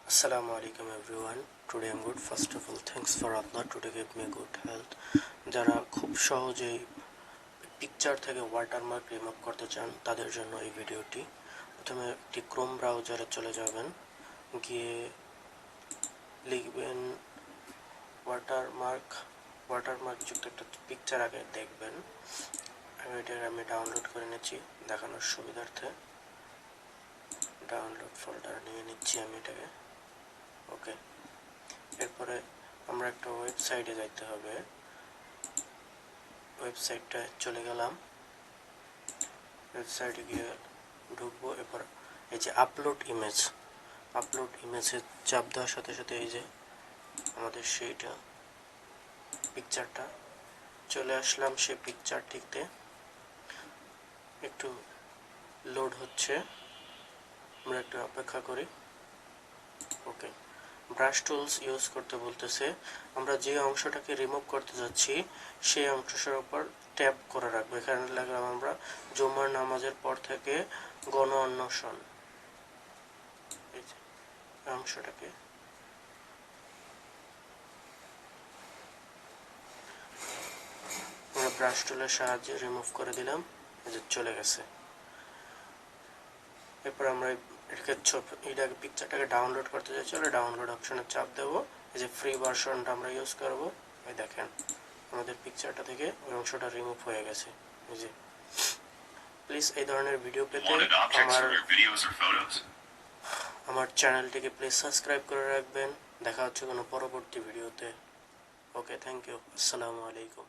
Assalamu alaikum everyone. Today I'm good. First of all, thanks for Allah today gave me good health. যারা খুব সহজেই picture থেকে watermark remove করতে চান তাদের জন্য এই ভিডিওটি। প্রথমে একটি ক্রোম ব্রাউজারে চলে যাবেন, গিয়ে লিখবেন ওয়াটারমার্ক যুক্ত একটা পিকচার আগে দেখবেন। আমি ডাউনলোড করে নিচ্ছি দেখানোর সুবিধার্থে। ডাউনলোড ফোল্ডার নিয়ে নিচ্ছি আমি এটাকে। ওকে, এরপরে আমরা একটা ওয়েবসাইটে যাইতে হবে। ওয়েবসাইটটা চলে গেলাম, ওয়েবসাইটে গিয়ে ঢুকবো। এরপর এই যে আপলোড ইমেজে চাপ দেওয়ার সাথে সাথে এই যে আমাদের সেইটা পিকচারটা চলে আসলাম। সেই পিকচারটিতে একটু লোড হচ্ছে, আমরা একটু অপেক্ষা করি। ওকে, ব্রাশ টুলস ইউজ করতে বলতেছে। আমরা যে অংশটাকে রিমুভ করতে যাচ্ছি সেই অংশের উপর ট্যাপ করে রাখবো। এখানে লাগলাম আমরা জুমার নামাজের পর থেকে গণ অন্বেষণ, এই যে অংশটাকে আমরা ব্রাশ টুলের সাহায্যে রিমুভ করে দিলাম, এই যে চলে গেছে। এরপর আমরা এটাকে পিকচারটাকে ডাউনলোড করতে যাচ্ছি, ডাউনলোড অপশনে চাপ দেবো। এই যে ফ্রি ভার্সনটা আমরা ইউজ করব। এই দেখেন আমাদের পিকচারটা থেকে ওই অংশটা রিমুভ হয়ে গেছে। এই যে প্লিজ এই ধরনের ভিডিও পেতে আমার চ্যানেলটিকে প্লিজ সাবস্ক্রাইব করে রাখবেন। দেখা হচ্ছে কোনো পরবর্তী ভিডিওতে। ওকে, থ্যাংক ইউ। আসসালামু আলাইকুম।